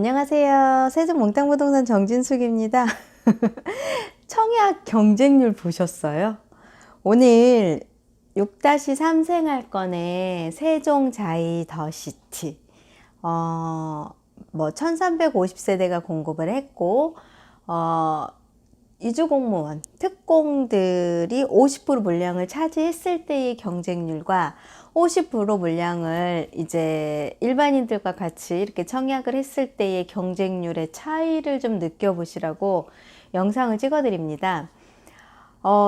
안녕하세요. 세종몽땅부동산 정진숙입니다. 청약 경쟁률 보셨어요? 오늘 6-3 생활권에 세종자이 더시티 1350세대가 공급을 했고 이주공무원, 특공들이 50% 물량을 차지했을 때의 경쟁률과 50% 물량을 이제 일반인들과 같이 이렇게 청약을 했을 때의 경쟁률의 차이를 좀 느껴보시라고 영상을 찍어 드립니다.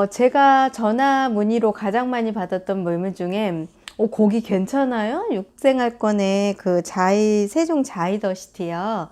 제가 전화 문의로 가장 많이 받았던 물물 중에 거기 괜찮아요? 6생활권에 그 세종 자이더시티요.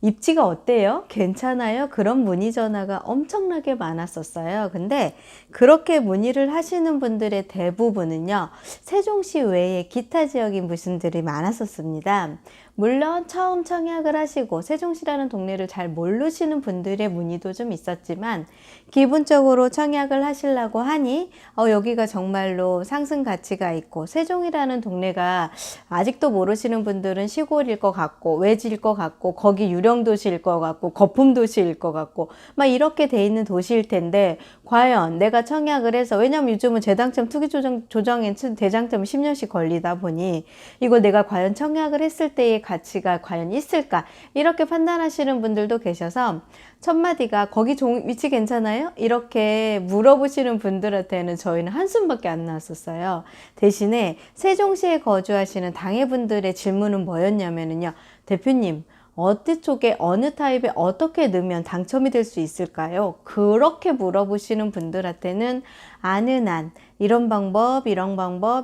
입지가 어때요? 괜찮아요? 그런 문의 전화가 엄청나게 많았었어요. 근데 그렇게 문의를 하시는 분들의 대부분은요, 세종시 외에 기타 지역인 분들이 많았었습니다. 물론 처음 청약을 하시고 세종시라는 동네를 잘 모르시는 분들의 문의도 좀 있었지만, 기본적으로 청약을 하시려고 하니 여기가 정말로 상승 가치가 있고, 세종이라는 동네가 아직도 모르시는 분들은 시골일 것 같고 외지일 것 같고 거기 유령 도시일 것 같고 거품 도시일 것 같고 막 이렇게 돼 있는 도시일 텐데, 과연 내가 청약을 해서, 왜냐면 요즘은 재당첨 투기 조정에 대장점이 10년씩 걸리다 보니 이걸 내가 과연 청약을 했을 때의 가치가 과연 있을까, 이렇게 판단하시는 분들도 계셔서 첫 마디가 거기 위치 괜찮아요? 이렇게 물어보시는 분들한테는 저희는 한숨밖에 안 나왔었어요. 대신에 세종시에 거주하시는 당해분들의 질문은 뭐였냐면요, 대표님 어디 쪽에 어느 타입에 어떻게 넣으면 당첨이 될 수 있을까요? 그렇게 물어보시는 분들한테는 아는 한 이런 방법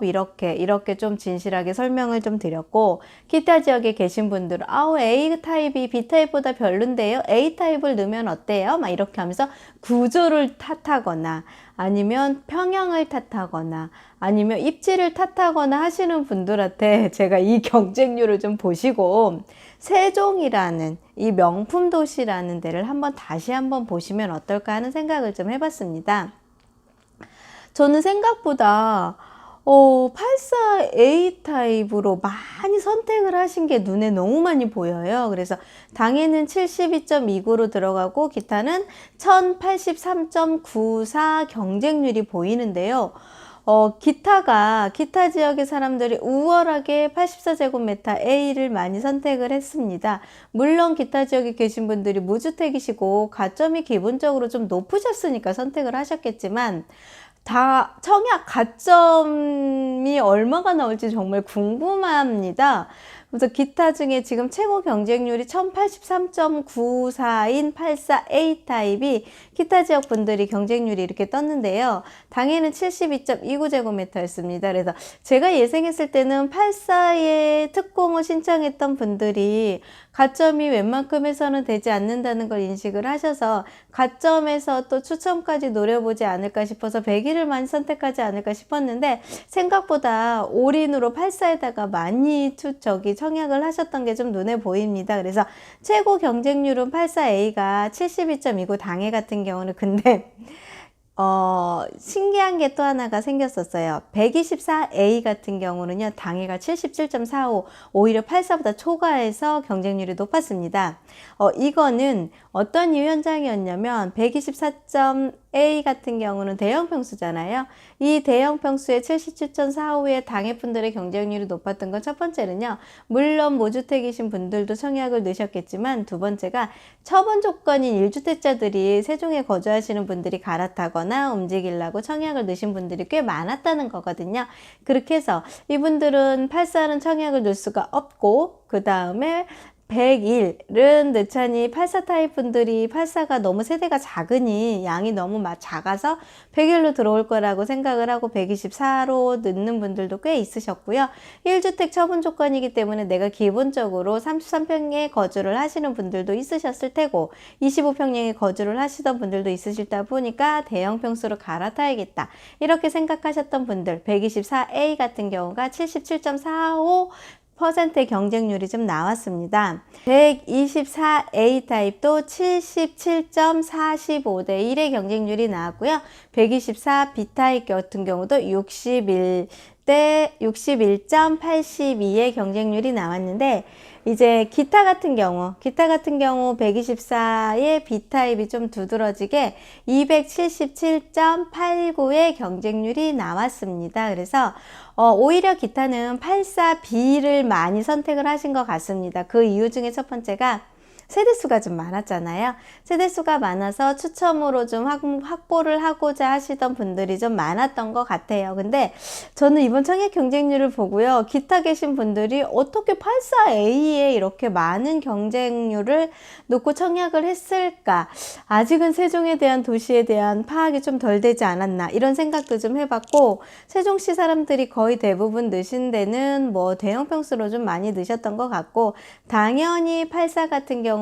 이렇게 좀 진실하게 설명을 좀 드렸고, 기타 지역에 계신 분들은 A 타입이 B 타입보다 별론데요, A 타입을 넣으면 어때요? 막 이렇게 하면서 구조를 탓하거나 아니면 평형을 탓하거나 아니면 입지를 탓하거나 하시는 분들한테 제가 이 경쟁률을 좀 보시고 세종이라는 이 명품 도시라는 데를 다시 한번 보시면 어떨까 하는 생각을 좀 해봤습니다. 저는 생각보다 84A 타입으로 많이 선택을 하신 게 눈에 너무 많이 보여요. 그래서 당에는 72.29로 들어가고 기타는 1083.94 경쟁률이 보이는데요. 기타 지역의 사람들이 우월하게 84제곱미터 A를 많이 선택을 했습니다. 물론 기타 지역에 계신 분들이 무주택이시고 가점이 기본적으로 좀 높으셨으니까 선택을 하셨겠지만, 다 청약 가점이 얼마가 나올지 정말 궁금합니다. 그래서 기타 중에 지금 최고 경쟁률이 1083.94인 84A 타입이 기타 지역 분들이 경쟁률이 이렇게 떴는데요. 당에는 72.29제곱미터였습니다. 그래서 제가 예상했을 때는 84에 특공을 신청했던 분들이 가점이 웬만큼에서는 되지 않는다는 걸 인식을 하셔서 가점에서 또 추첨까지 노려보지 않을까 싶어서 100일을 많이 선택하지 않을까 싶었는데, 생각보다 올인으로 84에다가 많이 청약을 하셨던 게 좀 눈에 보입니다. 그래서 최고 경쟁률은 84A가 72.29 당해 같은 경우는, 근데 신기한 게 또 하나가 생겼었어요. 124A 같은 경우는요, 당해가 77.45, 오히려 84보다 초과해서 경쟁률이 높았습니다. 이거는 어떤 현장이었냐면, 124A 같은 경우는 대형 평수잖아요. 이 대형 평수의 77.45의 당해분들의 경쟁률이 높았던 건 첫 번째는요, 물론 무주택이신 분들도 청약을 넣으셨겠지만, 두 번째가 처분 조건인 1주택자들이 세종에 거주하시는 분들이 갈아타거나 움직이려고 청약을 넣으신 분들이 꽤 많았다는 거거든요. 그렇게 해서 이분들은 84는 청약을 넣을 수가 없고, 그 다음에 101은 넣자니 84 타입 분들이 84가 너무 세대가 작으니 양이 너무 작아서 101로 들어올 거라고 생각을 하고 124로 넣는 분들도 꽤 있으셨고요. 1주택 처분 조건이기 때문에 내가 기본적으로 33평에 거주를 하시는 분들도 있으셨을 테고 25평형에 거주를 하시던 분들도 있으시다 보니까 대형 평수로 갈아타야겠다, 이렇게 생각하셨던 분들, 124A 같은 경우가 77.45%의 경쟁률이 좀 나왔습니다. 124A 타입도 77.45대 1의 경쟁률이 나왔고요. 124B 타입 같은 경우도 61대 61.82의 경쟁률이 나왔는데, 이제 기타 같은 경우 124의 B타입이 좀 두드러지게 277.89의 경쟁률이 나왔습니다. 그래서 오히려 기타는 84B를 많이 선택을 하신 것 같습니다. 그 이유 중에 첫 번째가 세대수가 좀 많았잖아요. 세대수가 많아서 추첨으로 좀 확보를 하고자 하시던 분들이 좀 많았던 것 같아요. 근데 저는 이번 청약 경쟁률을 보고요. 기타 계신 분들이 어떻게 84A에 이렇게 많은 경쟁률을 놓고 청약을 했을까? 아직은 세종에 대한 도시에 대한 파악이 좀 덜 되지 않았나 이런 생각도 좀 해봤고, 세종시 사람들이 거의 대부분 넣으신 데는 뭐 대형 평수로 좀 많이 넣으셨던 것 같고, 당연히 84 같은 경우는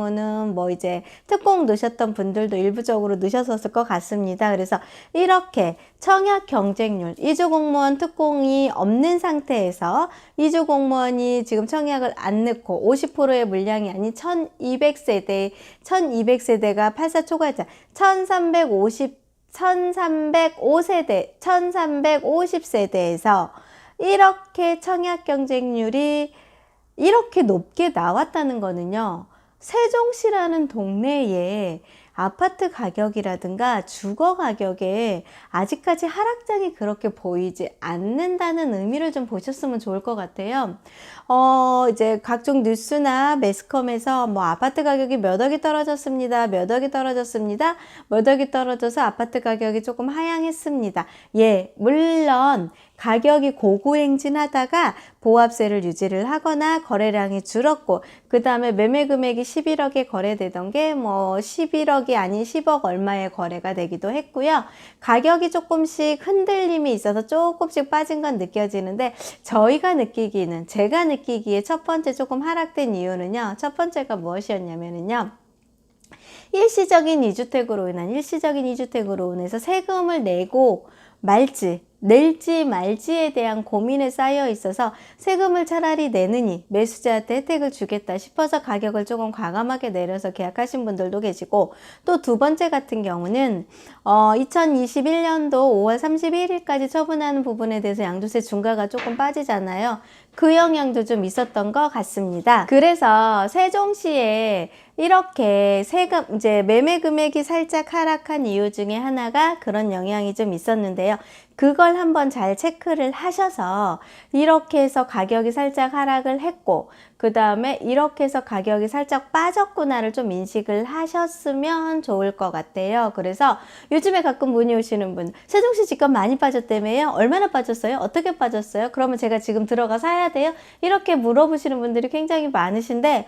뭐 이제 특공 넣으셨던 분들도 일부적으로 넣으셨을 것 같습니다. 그래서 이렇게 청약 경쟁률, 이주 공무원 특공이 없는 상태에서 이주 공무원이 지금 청약을 안 넣고 50%의 물량이 아닌 1200세대가 84 초과자 1350세대에서 이렇게 청약 경쟁률이 이렇게 높게 나왔다는 거는요, 세종시라는 동네에 아파트 가격이라든가 주거 가격에 아직까지 하락장이 그렇게 보이지 않는다는 의미를 좀 보셨으면 좋을 것 같아요. 이제 각종 뉴스나 매스컴에서 뭐 아파트 가격이 몇 억이 떨어졌습니다. 몇 억이 떨어졌습니다. 몇 억이 떨어져서 아파트 가격이 조금 하향했습니다. 예, 물론 가격이 고고행진하다가 보합세를 유지를 하거나 거래량이 줄었고, 그 다음에 매매 금액이 11억에 거래되던 게 뭐 11억이 아닌 10억 얼마의 거래가 되기도 했고요. 가격이 조금씩 흔들림이 있어서 조금씩 빠진 건 느껴지는데, 제가 느끼기에 첫 번째 조금 하락된 이유는요, 첫 번째가 무엇이었냐면요, 일시적인 이주택으로 인해서 세금을 낼지 말지에 대한 고민에 쌓여 있어서 세금을 차라리 내느니 매수자한테 혜택을 주겠다 싶어서 가격을 조금 과감하게 내려서 계약하신 분들도 계시고, 또 두 번째 같은 경우는 2021년도 5월 31일까지 처분하는 부분에 대해서 양도세 중과가 조금 빠지잖아요. 그 영향도 좀 있었던 것 같습니다. 그래서 세종시에 이렇게 이제 매매 금액이 살짝 하락한 이유 중에 하나가 그런 영향이 좀 있었는데요. 그걸 한번 잘 체크를 하셔서 이렇게 해서 가격이 살짝 하락을 했고, 그 다음에 이렇게 해서 가격이 살짝 빠졌구나를 좀 인식을 하셨으면 좋을 것 같아요. 그래서 요즘에 가끔 문의 오시는 분, 세종시 집값 많이 빠졌다며요? 얼마나 빠졌어요? 어떻게 빠졌어요? 그러면 제가 지금 들어가 사야 돼요? 이렇게 물어보시는 분들이 굉장히 많으신데,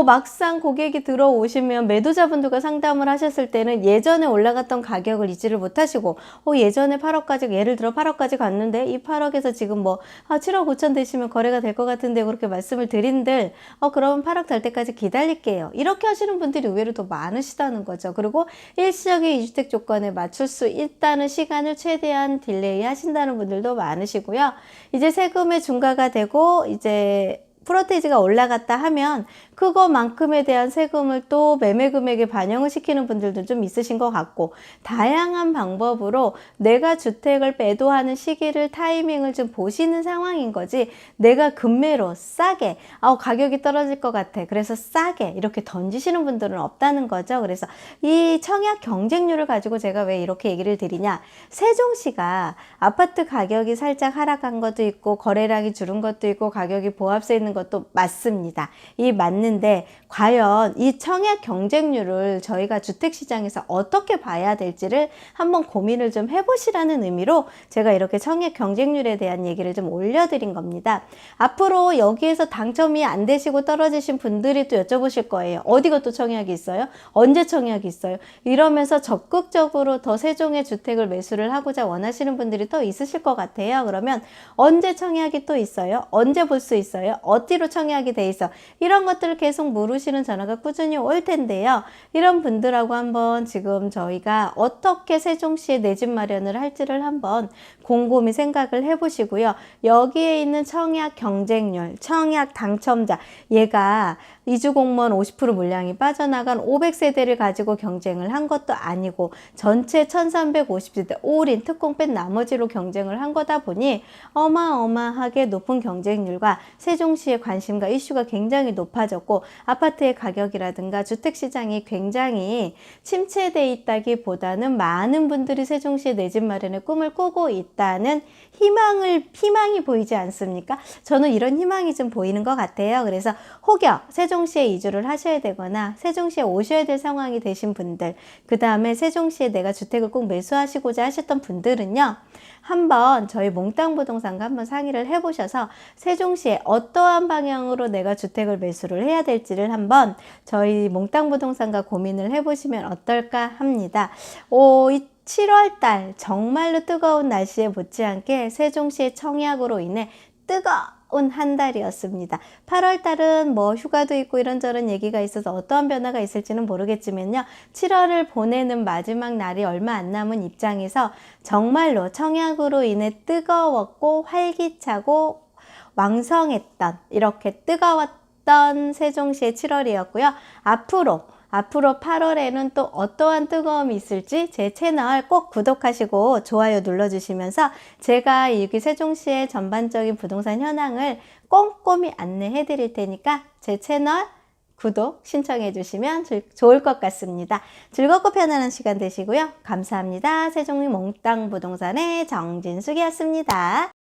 막상 고객이 들어오시면 매도자분들과 상담을 하셨을 때는 예전에 올라갔던 가격을 잊지를 못하시고, 예전에 8억까지, 예를 들어 8억까지 갔는데 이 8억에서 지금 뭐 7억 5천 되시면 거래가 될 것 같은데, 그렇게 말씀을 드린들 그러면 8억 될 때까지 기다릴게요, 이렇게 하시는 분들이 의외로 더 많으시다는 거죠. 그리고 일시적인 이주택 조건에 맞출 수 있다는 시간을 최대한 딜레이 하신다는 분들도 많으시고요. 이제 세금의 중과가 되고 이제 프로테이지가 올라갔다 하면 그거만큼에 대한 세금을 또 매매 금액에 반영을 시키는 분들도 좀 있으신 것 같고, 다양한 방법으로 내가 주택을 매도하는 시기를, 타이밍을 좀 보시는 상황인 거지, 내가 급매로 싸게 가격이 떨어질 것 같아 그래서 싸게 이렇게 던지시는 분들은 없다는 거죠. 그래서 이 청약 경쟁률을 가지고 제가 왜 이렇게 얘기를 드리냐, 세종시가 아파트 가격이 살짝 하락한 것도 있고 거래량이 줄은 것도 있고 가격이 보합세 있는 것도 맞습니다. 이 맞는데 과연 이 청약 경쟁률을 저희가 주택시장에서 어떻게 봐야 될지를 한번 고민을 좀 해보시라는 의미로 제가 이렇게 청약 경쟁률에 대한 얘기를 좀 올려드린 겁니다. 앞으로 여기에서 당첨이 안 되시고 떨어지신 분들이 또 여쭤보실 거예요. 어디가 또 청약이 있어요? 언제 청약이 있어요? 이러면서 적극적으로 더 세종의 주택을 매수를 하고자 원하시는 분들이 또 있으실 것 같아요. 그러면 언제 청약이 또 있어요? 언제 볼 수 있어요? 어디로 청약이 돼 있어? 이런 것들을 계속 물으시는 전화가 꾸준히 올 텐데요. 이런 분들하고 한번 지금 저희가 어떻게 세종시에 내 집 마련을 할지를 한번 곰곰이 생각을 해보시고요. 여기에 있는 청약 경쟁률, 청약 당첨자, 얘가 이주공무원 50% 물량이 빠져나간 500세대를 가지고 경쟁을 한 것도 아니고 전체 1350세대 올인 특공 뺀 나머지로 경쟁을 한 거다 보니 어마어마하게 높은 경쟁률과 세종시 세종시의 관심과 이슈가 굉장히 높아졌고 아파트의 가격이라든가 주택시장이 굉장히 침체돼 있다기보다는 많은 분들이 세종시에 내 집 마련의 꿈을 꾸고 있다는 희망이 보이지 않습니까? 저는 이런 희망이 좀 보이는 것 같아요. 그래서 혹여 세종시에 이주를 하셔야 되거나 세종시에 오셔야 될 상황이 되신 분들, 그 다음에 세종시에 내가 주택을 꼭 매수하시고자 하셨던 분들은요, 한번 저희 몽땅 부동산과 한번 상의를 해보셔서 세종시에 어떠한 방향으로 내가 주택을 매수를 해야 될지를 한번 저희 몽땅 부동산과 고민을 해보시면 어떨까 합니다. 이 7월달 정말로 뜨거운 날씨에 못지않게 세종시의 청약으로 인해 뜨거운 한 달이었습니다. 8월달은 뭐 휴가도 있고 이런저런 얘기가 있어서 어떠한 변화가 있을지는 모르겠지만요. 7월을 보내는 마지막 날이 얼마 안 남은 입장에서 정말로 청약으로 인해 뜨거웠고 활기차고 왕성했던, 이렇게 뜨거웠던 세종시의 7월이었고요. 앞으로 8월에는 또 어떠한 뜨거움이 있을지 제 채널 꼭 구독하시고 좋아요 눌러주시면서 제가 여기 세종시의 전반적인 부동산 현황을 꼼꼼히 안내해 드릴 테니까 제 채널 구독 신청해 주시면 좋을 것 같습니다. 즐겁고 편안한 시간 되시고요. 감사합니다. 세종시 몽땅 부동산의 정진숙이었습니다.